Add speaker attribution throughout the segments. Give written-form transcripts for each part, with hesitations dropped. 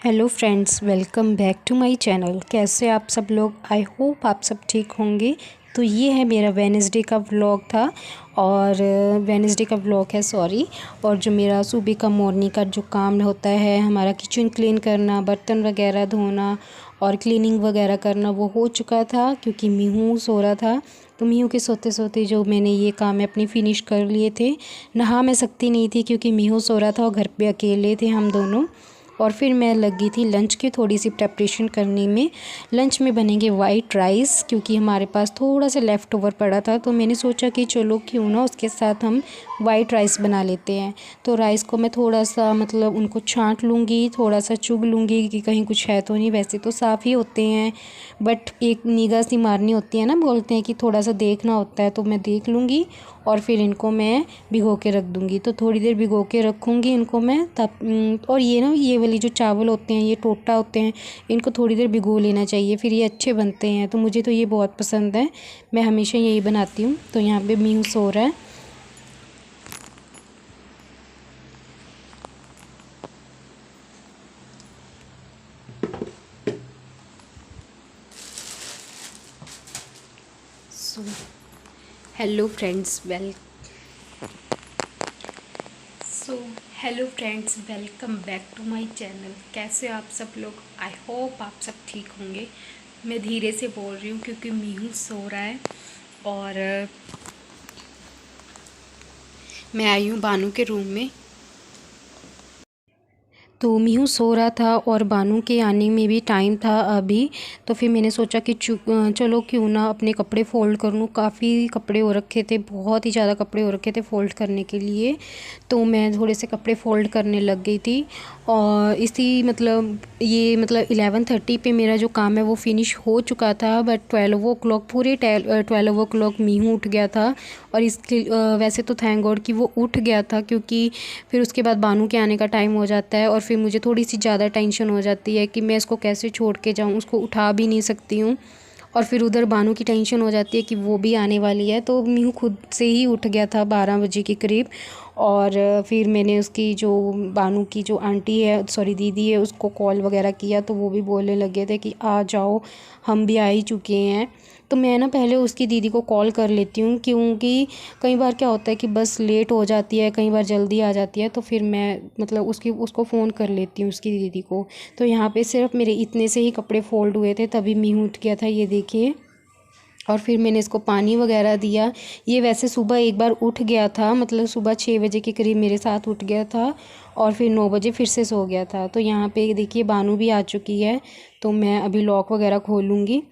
Speaker 1: Hello friends, welcome back to my channel. कैसे आप सब लोग? आई होप आप सब ठीक होंगे। तो ये है मेरा वेडनेसडे का व्लॉग था और वेडनेसडे का व्लॉग है सॉरी। और जो मेरा सुबह का मॉर्निंग का जो काम होता है, हमारा किचन क्लीन करना, बर्तन वगैरह धोना और क्लीनिंग वगैरह करना, वो हो चुका था क्योंकि मीहू सो रहा था। तो मीहू के सोते सोते जो मैंने ये काम अपनी फ़िनिश कर लिए थे। नहा मैं सकती नहीं थी क्योंकि मीहू सो रहा था और घर पे अकेले थे हम दोनों। और फिर मैं लगी थी लंच की थोड़ी सी प्रेपरेशन करने में। लंच में बनेंगे वाइट राइस क्योंकि हमारे पास थोड़ा सा लेफ़्ट ओवर पड़ा था, तो मैंने सोचा कि चलो क्यों ना उसके साथ हम वाइट राइस बना लेते हैं। तो राइस को मैं थोड़ा सा मतलब उनको छांट लूँगी, थोड़ा सा चुग लूँगी कि कहीं कुछ है तो नहीं। वैसे तो साफ़ ही होते हैं बट एक निगाह सी मारनी होती है ना, बोलते हैं कि थोड़ा सा देखना होता है। तो मैं देख लूँगी और फिर इनको मैं भिगो के रख दूँगी। तो थोड़ी देर भिगो के रखूँगी इनको मैं तब। और ये ना, ये वाली जो चावल होते हैं, ये टोटा होते हैं, इनको थोड़ी देर भिगो लेना चाहिए, फिर ये अच्छे बनते हैं। तो मुझे तो ये बहुत पसंद है, मैं हमेशा यही बनाती हूँ। तो यहाँ पे मीहू सो रहा है। So hello friends well so hello friends, welcome back to my channel. कैसे आप सब लोग? आई होप आप सब ठीक होंगे। मैं धीरे से बोल रही हूँ क्योंकि मीहू सो रहा है और मैं आई हूँ बानू के रूम में। तो मीहू सो रहा था और बानू के आने में भी टाइम था अभी। तो फिर मैंने सोचा कि चलो क्यों ना अपने कपड़े फ़ोल्ड कर लूँ। काफ़ी कपड़े हो रखे थे, बहुत ही ज़्यादा कपड़े हो रखे थे फ़ोल्ड करने के लिए। तो मैं थोड़े से कपड़े फ़ोल्ड करने लग गई थी और इसी मतलब ये मतलब 11:30 पे मेरा जो काम है वो फ़िनिश हो चुका था। बट 12 o'clock पूरे 12 o'clock मीहू उठ गया था। और इसके वैसे तो थैंक गॉड कि वो उठ गया था क्योंकि फिर उसके बाद बानू के आने का टाइम हो जाता है और फिर मुझे थोड़ी सी ज़्यादा टेंशन हो जाती है कि मैं इसको कैसे छोड़ के जाऊँ, उसको उठा भी नहीं सकती हूँ। और फिर उधर बानू की टेंशन हो जाती है कि वो भी आने वाली है। तो मीहू खुद से ही उठ गया था 12 बजे के करीब। और फिर मैंने उसकी जो बानू की जो आंटी है, सॉरी दीदी है, उसको कॉल वगैरह किया तो वो भी बोलने लगे थे कि आ जाओ, हम भी आ ही चुके हैं। तो मैं ना पहले उसकी दीदी को कॉल कर लेती हूँ क्योंकि कई बार क्या होता है कि बस लेट हो जाती है, कई बार जल्दी आ जाती है। तो फिर मैं मतलब उसको फ़ोन कर लेती हूँ उसकी दीदी को। तो यहाँ पे सिर्फ मेरे इतने से ही कपड़े फ़ोल्ड हुए थे तभी मीहू उठ गया था, ये देखिए। और फिर मैंने इसको पानी वगैरह दिया। ये वैसे सुबह एक बार उठ गया था, मतलब सुबह 6 बजे के करीब मेरे साथ उठ गया था और फिर 9 बजे फिर से सो गया था। तो यहाँ पे देखिए बानू भी आ चुकी है। तो मैं अभी लॉक वगैरह खोलूँगी।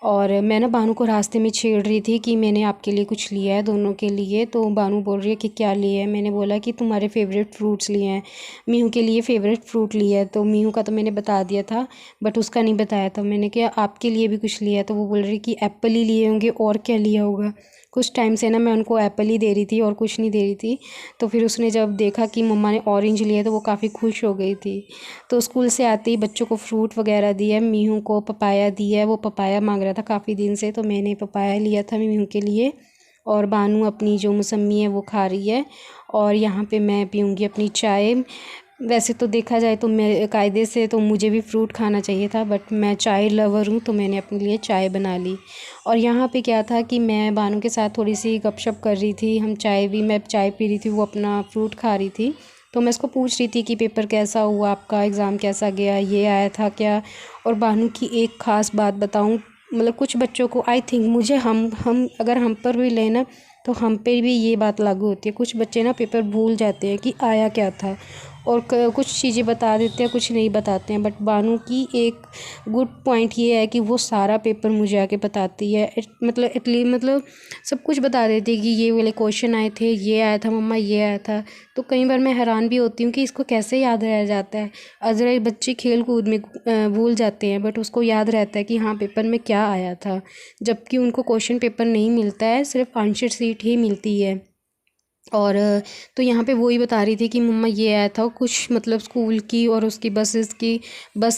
Speaker 1: और मैं ना बानू को रास्ते में छेड़ रही थी कि मैंने आपके लिए कुछ लिया है, दोनों के लिए। तो बानू बोल रही है कि क्या लिए है। मैंने बोला कि तुम्हारे फेवरेट फ्रूट्स लिए हैं, मीहू के लिए फ़ेवरेट फ्रूट लिया है। तो मीहू का तो मैंने बता दिया था बट उसका नहीं बताया था मैंने, क्या आपके लिए भी कुछ लिया है। तो वो बोल रही कि एप्पल ही लिए होंगे और क्या लिया होगा। कुछ टाइम से ना मैं उनको एप्पल ही दे रही थी और कुछ नहीं दे रही थी। तो फिर उसने जब देखा कि मम्मा ने ऑरेंज लिया तो वो काफ़ी खुश हो गई थी। तो स्कूल से आते ही बच्चों को फ्रूट वगैरह दिया। मीहू को पपाया दिया है, वो पपाया मांग रहा था काफ़ी दिन से, तो मैंने पपाया लिया था मीहू के लिए। और बानू अपनी जो मौसम्मी है वो खा रही है। और यहाँ पे मैं पीऊँगी अपनी चाय। वैसे तो देखा जाए तो मैं कायदे से तो मुझे भी फ्रूट खाना चाहिए था बट मैं चाय लवर हूँ तो मैंने अपने लिए चाय बना ली। और यहाँ पे क्या था कि मैं बानू के साथ थोड़ी सी गपशप कर रही थी, मैं चाय पी रही थी, वो अपना फ्रूट खा रही थी। तो मैं उसको पूछ रही थी कि पेपर कैसा हुआ आपका, एग्ज़ाम कैसा गया, ये आया था क्या। और बानू की एक ख़ास बात बताऊँ, मतलब कुछ बच्चों को आई थिंक मुझे हम अगर हम पर भी लेना तो हम पे भी ये बात लागू होती है। कुछ बच्चे ना पेपर भूल जाते हैं कि आया क्या था और कुछ चीज़ें बता देते हैं, कुछ नहीं बताते हैं। बट बानू की एक गुड पॉइंट ये है कि वो सारा पेपर मुझे आके बताती है। मतलब एटली मतलब सब कुछ बता देती है कि ये वाले क्वेश्चन आए थे, ये आया था मम्मा, ये आया था। तो कई बार मैं हैरान भी होती हूँ कि इसको कैसे याद रह जाता है। अदरवाइज बच्चे खेल कूद में भूल जाते हैं बट उसको याद रहता है कि हाँ पेपर में क्या आया था, जबकि उनको क्वेश्चन पेपर नहीं मिलता है, सिर्फ आंसर शीट ही मिलती है। और तो यहाँ पे वही बता रही थी कि मम्मा ये आया था कुछ, मतलब स्कूल की और उसकी बस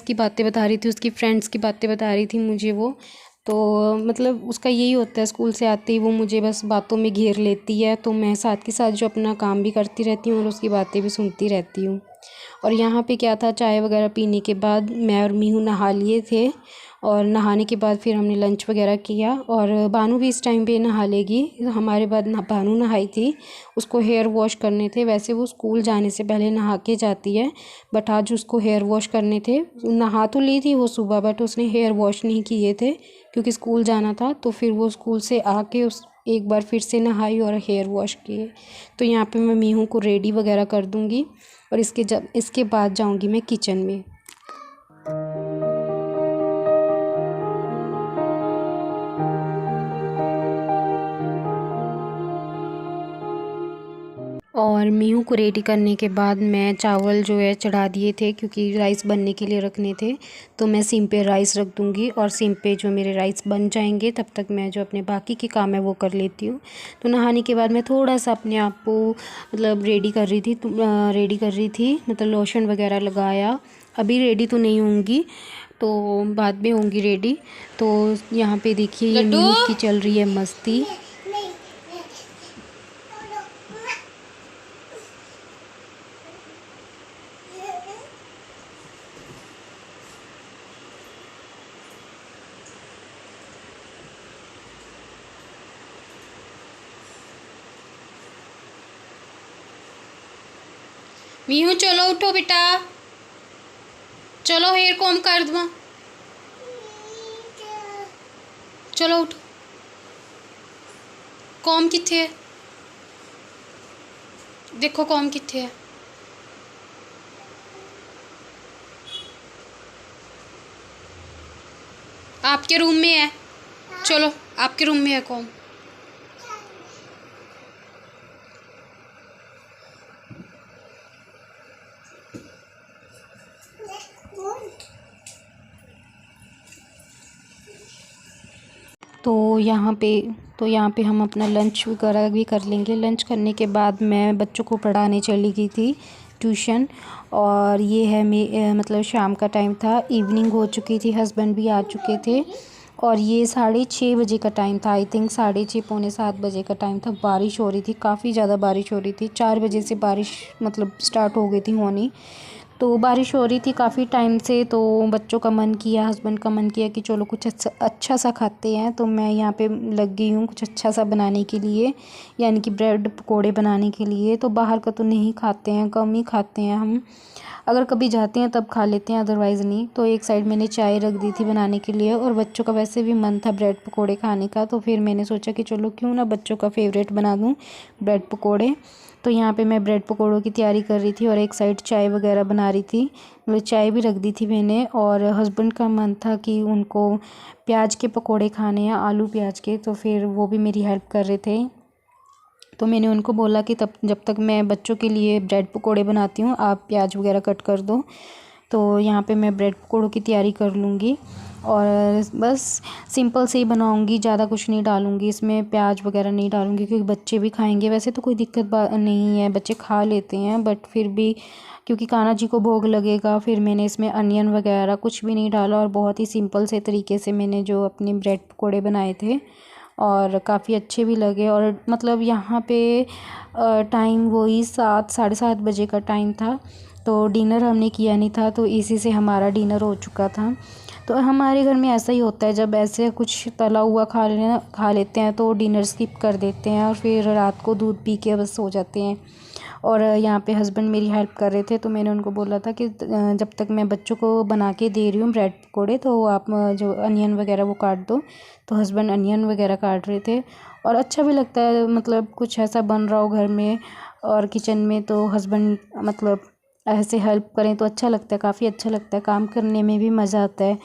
Speaker 1: की बातें बता रही थी, उसकी फ्रेंड्स की बातें बता रही थी मुझे वो। तो मतलब उसका यही होता है, स्कूल से आते ही वो मुझे बस बातों में घेर लेती है। तो मैं साथ के साथ जो अपना काम भी करती रहती हूँ और उसकी बातें भी सुनती रहती हूँ। और यहाँ पे क्या था, चाय वगैरह पीने के बाद मैं और मीहू नहा लिए थे। और नहाने के बाद फिर हमने लंच वगैरह किया। और बानू भी इस टाइम पे नहा लेगी, हमारे बाद बानू नहाई थी। उसको हेयर वॉश करने थे, वैसे वो स्कूल जाने से पहले नहा के जाती है, बट आज उसको हेयर वॉश करने थे। नहा तो ली थी वो सुबह, बट उसने हेयर वॉश नहीं किए थे क्योंकि स्कूल जाना था। तो फिर वो स्कूल से आके उस एक बार फिर से नहाई और हेयर वॉश किए। तो यहाँ पे मैं मीहू को रेडी वगैरह कर दूँगी और इसके बाद जाऊँगी मैं किचन में। और मीहू को रेडी करने के बाद मैं चावल जो है चढ़ा दिए थे क्योंकि राइस बनने के लिए रखने थे। तो मैं सिम पे राइस रख दूँगी और सिम पे जो मेरे राइस बन जाएंगे तब तक मैं जो अपने बाकी के काम है वो कर लेती हूँ। तो नहाने के बाद मैं थोड़ा सा अपने आप को मतलब रेडी कर रही थी, मतलब लोशन वगैरह लगाया। अभी रेडी तो नहीं होंगी, तो बाद में होंगी रेडी। तो यहाँ पे देखिए ये मीहू की चल रही है मस्ती। मीहू चलो उठो बेटा, चलो हेयर कॉम कर दूँ, चलो उठो। कॉम किथे है, देखो कॉम किथे है। आपके रूम में है, चलो आपके रूम में है कॉम। तो यहाँ पे हम अपना लंच वगैरह भी कर लेंगे। लंच करने के बाद मैं बच्चों को पढ़ाने चली गई थी ट्यूशन। और ये है मतलब शाम का टाइम था, इवनिंग हो चुकी थी, हस्बैंड भी आ चुके थे। और ये 6:30 बजे का टाइम था, आई थिंक 6:30 पौने 7 बजे का टाइम था। बारिश हो रही थी, काफ़ी ज़्यादा बारिश हो रही थी। 4 बजे से बारिश मतलब स्टार्ट हो गई थी होनी। तो बारिश हो रही थी काफ़ी टाइम से, तो बच्चों का मन किया, हस्बैंड का मन किया कि चलो कुछ अच्छा सा खाते हैं। तो मैं यहाँ पे लग गई हूँ कुछ अच्छा सा बनाने के लिए, यानी कि ब्रेड पकोड़े बनाने के लिए। तो बाहर का तो नहीं खाते हैं, कम ही खाते हैं हम, अगर कभी जाते हैं तब खा लेते हैं, अदरवाइज़ नहीं। तो एक साइड मैंने चाय रख दी थी बनाने के लिए, और बच्चों का वैसे भी मन था ब्रेड पकोड़े खाने का। तो फिर मैंने सोचा कि चलो क्यों ना बच्चों का फेवरेट बना दूँ ब्रेड पकोड़े। तो यहाँ पे मैं ब्रेड पकोड़ों की तैयारी कर रही थी और एक साइड चाय वगैरह बना रही थी, मतलब चाय भी रख दी थी मैंने। और हस्बैंड का मन था कि उनको प्याज के पकोड़े खाने हैं, आलू प्याज के, तो फिर वो भी मेरी हेल्प कर रहे थे। तो मैंने उनको बोला कि तब जब तक मैं बच्चों के लिए ब्रेड पकोड़े बनाती हूँ आप प्याज वगैरह कट कर दो। तो यहाँ पे मैं ब्रेड पकोड़ों की तैयारी कर लूँगी और बस सिंपल से ही बनाऊँगी, ज़्यादा कुछ नहीं डालूँगी इसमें, प्याज वगैरह नहीं डालूँगी क्योंकि बच्चे भी खाएंगे। वैसे तो कोई दिक्कत नहीं है, बच्चे खा लेते हैं, बट फिर भी क्योंकि कान्हा जी को भोग लगेगा, फिर मैंने इसमें अनियन वगैरह कुछ भी नहीं डाला और बहुत ही सिंपल से तरीके से मैंने जो अपने ब्रेड पकोड़े बनाए थे और काफ़ी अच्छे भी लगे। और मतलब यहाँ पे टाइम वही 7 साढ़े 7 बजे का टाइम था। तो डिनर हमने किया नहीं था, तो इसी से हमारा डिनर हो चुका था। तो हमारे घर में ऐसा ही होता है, जब ऐसे कुछ तला हुआ खा लेते हैं तो डिनर स्किप कर देते हैं और फिर रात को दूध पी के बस सो जाते हैं। और यहाँ पे हस्बैंड मेरी हेल्प कर रहे थे, तो मैंने उनको बोला था कि जब तक मैं बच्चों को बना के दे रही हूँ ब्रेड पकोड़े, तो आप जो अनियन वगैरह वो काट दो। तो हस्बैंड अनियन वगैरह काट रहे थे और अच्छा भी लगता है, मतलब कुछ ऐसा बन रहा हो घर में और किचन में, तो हस्बैंड मतलब ऐसे हेल्प करें तो अच्छा लगता है, काफ़ी अच्छा लगता है, काम करने में भी मज़ा आता है।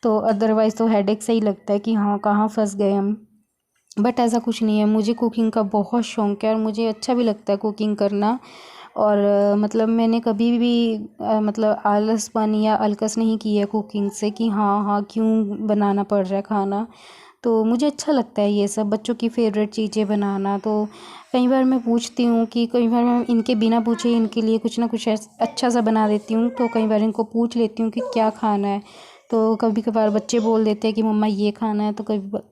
Speaker 1: तो अदरवाइज़ तो हेडेक से ही लगता है कि हाँ कहाँ फंस गए हम। बट ऐसा कुछ नहीं है, मुझे कुकिंग का बहुत शौक़ है और मुझे अच्छा भी लगता है कुकिंग करना। और मतलब मैंने कभी भी मतलब आलसपन या अलकस नहीं की है कुकिंग से कि हाँ हाँ क्यों बनाना पड़ रहा है खाना। तो मुझे अच्छा लगता है ये सब बच्चों की फेवरेट चीज़ें बनाना। तो कई बार मैं पूछती हूँ कि कई बार मैं इनके बिना पूछे इनके लिए कुछ ना कुछ अच्छा सा बना देती हूँ। तो कई बार इनको पूछ लेती हूँ कि क्या खाना है, तो कभी कभार बच्चे बोल देते हैं कि मम्मा ये खाना है, तो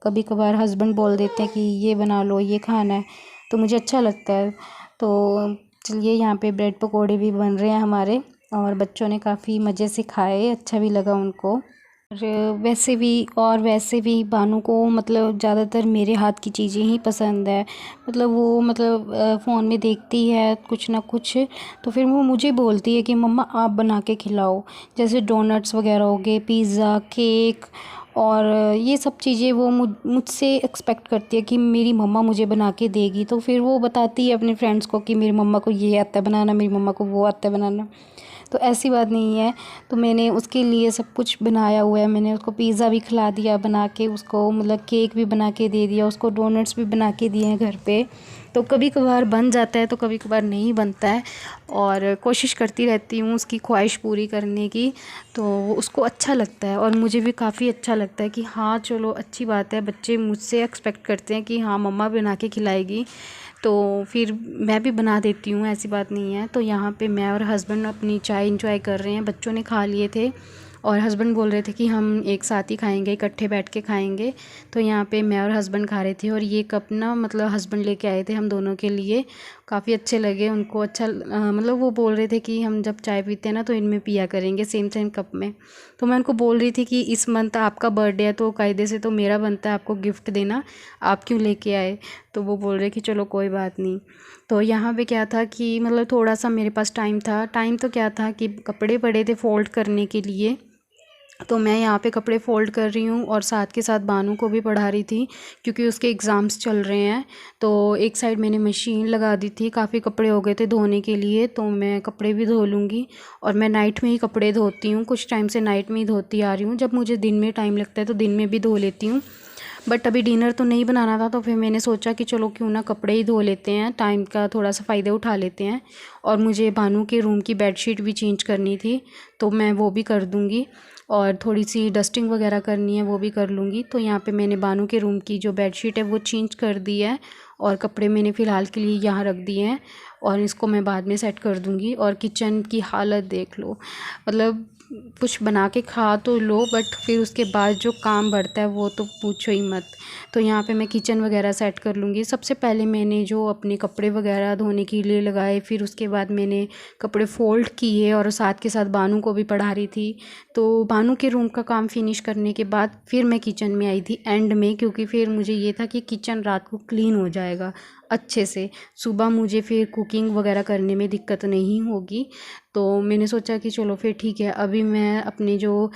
Speaker 1: कभी कभार हस्बैंड बोल देते हैं कि ये बना लो ये खाना है, तो मुझे अच्छा लगता है। तो चलिए, यहाँ पे ब्रेड पकोड़े भी बन रहे हैं हमारे, और बच्चों ने काफ़ी मज़े से खाए, अच्छा भी लगा उनको। और वैसे भी बानू को मतलब ज़्यादातर मेरे हाथ की चीज़ें ही पसंद है। मतलब वो मतलब फ़ोन में देखती है कुछ ना कुछ, तो फिर वो मुझे बोलती है कि मम्मा आप बना के खिलाओ। जैसे डोनट्स वगैरह हो गए, पिज़्ज़ा, केक, और ये सब चीज़ें वो मुझसे एक्सपेक्ट करती है कि मेरी मम्मा मुझे बना के देगी। तो फिर वो बताती है अपने फ्रेंड्स को कि मेरी मम्मा को ये आता है बनाना, मेरी मम्मा को वो आता है बनाना। तो ऐसी बात नहीं है। तो मैंने उसके लिए सब कुछ बनाया हुआ है। मैंने उसको पिज़्ज़ा भी खिला दिया बना के, उसको मतलब केक भी बना के दे दिया, उसको डोनट्स भी बना के दिए हैं घर पे। तो कभी कभार बन जाता है तो कभी कभार नहीं बनता है, और कोशिश करती रहती हूँ उसकी ख्वाहिश पूरी करने की। तो उसको अच्छा लगता है और मुझे भी काफ़ी अच्छा लगता है कि हाँ चलो अच्छी बात है, बच्चे मुझसे एक्सपेक्ट करते हैं कि हाँ मम्मा बना के खिलाएगी, तो फिर मैं भी बना देती हूँ, ऐसी बात नहीं है। तो यहाँ पे मैं और हस्बैंड अपनी चाय इंजॉय कर रहे हैं। बच्चों ने खा लिए थे और हस्बैंड बोल रहे थे कि हम एक साथ ही खाएंगे, इकट्ठे बैठ के खाएंगे। तो यहाँ पे मैं और हस्बैंड खा रहे थे, और ये कप ना मतलब हस्बैंड लेके आए थे हम दोनों के लिए। काफ़ी अच्छे लगे उनको, अच्छा मतलब वो बोल रहे थे कि हम जब चाय पीते हैं ना तो इनमें पिया करेंगे, सेम सेम कप में। तो मैं उनको बोल रही थी कि इस मंथ आपका बर्थडे है तो कायदे से तो मेरा बनता है आपको गिफ्ट देना, आप क्यों लेके आए। तो वो बोल रहे कि चलो कोई बात नहीं। तो यहाँ पे क्या था कि मतलब थोड़ा सा मेरे पास टाइम तो क्या था कि कपड़े पड़े थे फ़ोल्ड करने के लिए। तो मैं यहाँ पे कपड़े फ़ोल्ड कर रही हूँ और साथ के साथ बानू को भी पढ़ा रही थी, क्योंकि उसके एग्ज़ाम्स चल रहे हैं। तो एक साइड मैंने मशीन लगा दी थी, काफ़ी कपड़े हो गए थे धोने के लिए, तो मैं कपड़े भी धो लूँगी। और मैं नाइट में ही कपड़े धोती हूँ, कुछ टाइम से नाइट में ही धोती आ रही हूँ। जब मुझे दिन में टाइम लगता है तो दिन में भी धो लेती हूँ। बट अभी डिनर तो नहीं बनाना था, तो फिर मैंने सोचा कि चलो क्यों ना कपड़े ही धो लेते हैं, टाइम का थोड़ा सा फ़ायदा उठा लेते हैं। और मुझे बानू के रूम की बेडशीट भी चेंज करनी थी, तो मैं वो भी कर दूँगी। और थोड़ी सी डस्टिंग वगैरह करनी है, वो भी कर लूँगी। तो यहाँ पे मैंने बानू के रूम की जो बेडशीट है वो चेंज कर दी है, और कपड़े मैंने फ़िलहाल के लिए यहाँ रख दिए हैं, और इसको मैं बाद में सेट कर दूँगी। और किचन की हालत देख लो, मतलब कुछ बना के खा तो लो, बट फिर उसके बाद जो काम बढ़ता है वो तो पूछो ही मत। तो यहाँ पे मैं किचन वगैरह सेट कर लूँगी। सबसे पहले मैंने जो अपने कपड़े वगैरह धोने के लिए लगाए, फिर उसके बाद मैंने कपड़े फ़ोल्ड किए, और साथ के साथ बानू को भी पढ़ा रही थी। तो बानू के रूम का काम फिनिश करने के बाद फिर मैं किचन में आई थी एंड में, क्योंकि फिर मुझे ये था कि किचन रात को क्लीन हो जाएगा अच्छे से, सुबह मुझे फिर कुकिंग वगैरह करने में दिक्कत नहीं होगी। तो मैंने सोचा कि चलो फिर ठीक है, अभी मैं अपने जो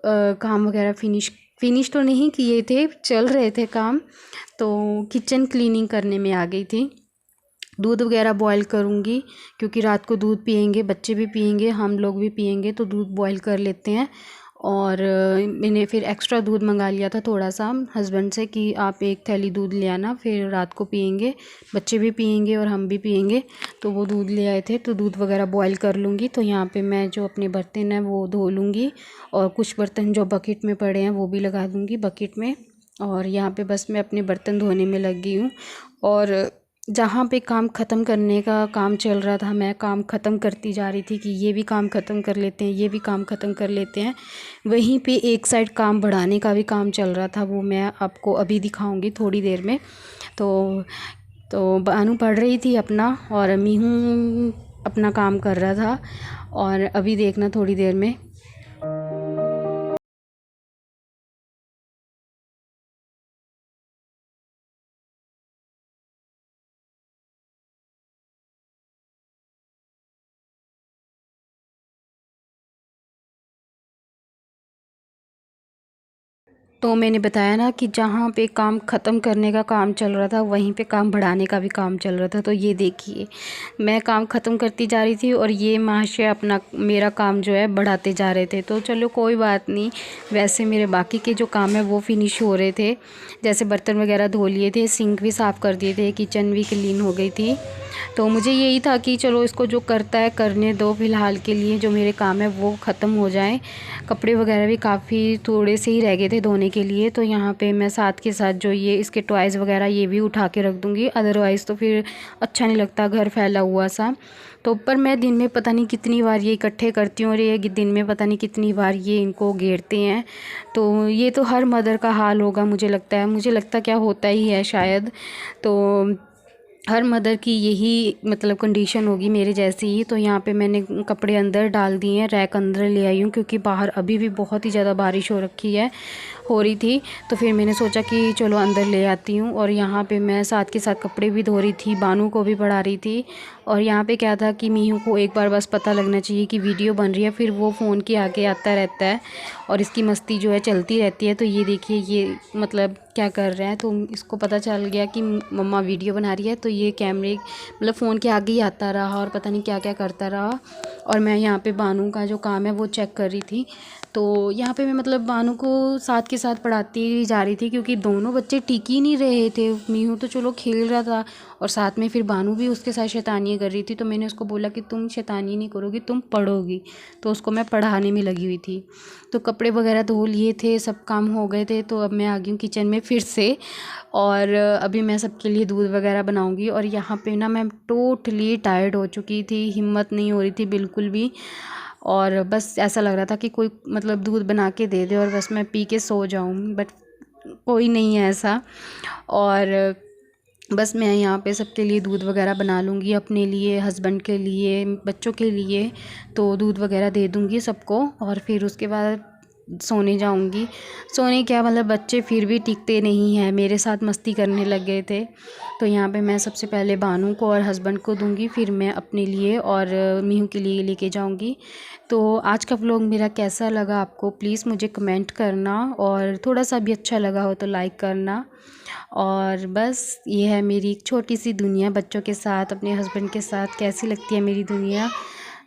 Speaker 1: काम वगैरह फिनिश तो नहीं किए थे, चल रहे थे काम, तो किचन क्लीनिंग करने में आ गई थी। दूध वगैरह बॉईल करूँगी, क्योंकि रात को दूध पियेंगे, बच्चे भी पियेंगे, हम लोग भी पियेंगे, तो दूध बॉईल कर लेते हैं। और मैंने फिर एक्स्ट्रा दूध मंगा लिया था थोड़ा सा हस्बैंड से कि आप एक थैली दूध ले आना, फिर रात को पियेंगे, बच्चे भी पियेंगे और हम भी पियेंगे। तो वो दूध ले आए थे, तो दूध वगैरह बॉईल कर लूँगी। तो यहाँ पे मैं जो अपने बर्तन हैं वो धो लूँगी, और कुछ बर्तन जो बकेट में पड़े हैं वो भी लगा दूँगी बकेट में। और यहाँ पे बस मैं अपने बर्तन धोने में लग गई हूँ। और जहाँ पे काम ख़त्म करने का काम चल रहा था, मैं काम ख़त्म करती जा रही थी कि ये भी काम ख़त्म कर लेते हैं, ये भी काम ख़त्म कर लेते हैं। वहीं पे एक साइड काम बढ़ाने का भी काम चल रहा था, वो मैं आपको अभी दिखाऊंगी थोड़ी देर में। तो बानू पढ़ रही थी अपना, और मीहू अपना काम कर रहा था। और अभी देखना थोड़ी देर में। तो मैंने बताया ना कि जहाँ पे काम ख़त्म करने का काम चल रहा था, वहीं पे काम बढ़ाने का भी काम चल रहा था। तो ये देखिए, मैं काम ख़त्म करती जा रही थी और ये महाशय अपना मेरा काम जो है बढ़ाते जा रहे थे। तो चलो कोई बात नहीं, वैसे मेरे बाकी के जो काम है वो फिनिश हो रहे थे। जैसे बर्तन वगैरह धो लिए थे, सिंक भी साफ़ कर दिए थे, किचन भी क्लीन हो गई थी। तो मुझे यही था कि चलो इसको जो करता है करने दो, फ़िलहाल के लिए जो मेरे काम है वो ख़त्म हो जाए। कपड़े वगैरह भी काफ़ी थोड़े से ही रह गए थे धोने के लिए। तो यहाँ पे मैं साथ के साथ जो ये इसके टॉयज़ वगैरह ये भी उठा के रख दूँगी, अदरवाइज़ तो फिर अच्छा नहीं लगता घर फैला हुआ सा। तो पर मैं दिन में पता नहीं कितनी बार ये इकट्ठे करती हूँ, और ये दिन में पता नहीं कितनी बार ये इनको घेरते हैं। तो ये तो हर मदर का हाल होगा, मुझे लगता है, क्या होता ही है शायद। तो हर मदर की यही मतलब कंडीशन होगी मेरे जैसी ही। तो यहाँ पे मैंने कपड़े अंदर डाल दिए हैं, रैक अंदर ले आई हूँ क्योंकि बाहर अभी भी बहुत ही ज़्यादा बारिश हो रही थी। तो फिर मैंने सोचा कि चलो अंदर ले आती हूँ। और यहाँ पे मैं साथ के साथ कपड़े भी धो रही थी, बानू को भी पढ़ा रही थी। और यहाँ पे क्या था कि मीहू को एक बार बस पता लगना चाहिए कि वीडियो बन रही है, फिर वो फ़ोन के आगे आता रहता है और इसकी मस्ती जो है चलती रहती है। तो ये देखिए ये मतलब क्या कर रहा है, तो इसको पता चल गया कि मम्मा वीडियो बना रही है, तो ये कैमरे मतलब फ़ोन के आगे ही आता रहा और पता नहीं क्या क्या करता रहा। और मैं यहाँ पे बानू का जो काम है वो चेक कर रही थी। तो यहाँ पे मैं मतलब बानू को साथ के साथ पढ़ाती जा रही थी क्योंकि दोनों बच्चे टिक ही नहीं रहे थे। मीहू तो चलो खेल रहा था और साथ में फिर बानू भी उसके साथ शैतानियाँ कर रही थी। तो मैंने उसको बोला कि तुम शैतानी नहीं करोगी, तुम पढ़ोगी। तो उसको मैं पढ़ाने में लगी हुई थी। तो कपड़े वगैरह धो लिए थे, सब काम हो गए थे। तो अब मैं आ गई हूँ किचन में फिर से, और अभी मैं सबके लिए दूध वगैरह बनाऊँगी। और यहाँ पे ना मैं टोटली टायर्ड हो चुकी थी, हिम्मत नहीं हो रही थी बिल्कुल भी। और बस ऐसा लग रहा था कि कोई मतलब दूध बना के दे दे और बस मैं पी के सो जाऊँ, बट कोई नहीं है ऐसा। और बस मैं यहाँ पे सबके लिए दूध वगैरह बना लूँगी, अपने लिए, हस्बैंड के लिए, बच्चों के लिए। तो दूध वगैरह दे दूँगी सबको और फिर उसके बाद सोने जाऊँगी। सोने क्या मतलब बच्चे फिर भी टिकते नहीं हैं, मेरे साथ मस्ती करने लग गए थे। तो यहाँ पे मैं सबसे पहले बानू को और हस्बैंड को दूँगी, फिर मैं अपने लिए और मीहू के लिए लेके जाऊँगी। तो आज का व्लॉग मेरा कैसा लगा आपको प्लीज़ मुझे कमेंट करना, और थोड़ा सा भी अच्छा लगा हो तो लाइक करना। और बस ये है मेरी एक छोटी सी दुनिया बच्चों के साथ, अपने हस्बैंड के साथ कैसी लगती है मेरी दुनिया।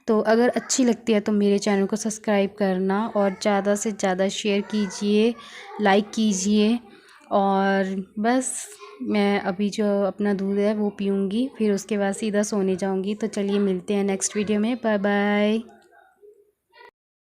Speaker 1: तो अगर अच्छी लगती है तो मेरे चैनल को सब्सक्राइब करना और ज़्यादा से ज़्यादा शेयर कीजिए, लाइक कीजिए। और बस मैं अभी जो अपना दूध है वो पीऊँगी, फिर उसके बाद सीधा सोने जाऊँगी। तो चलिए मिलते हैं नेक्स्ट वीडियो में, बाय बाय।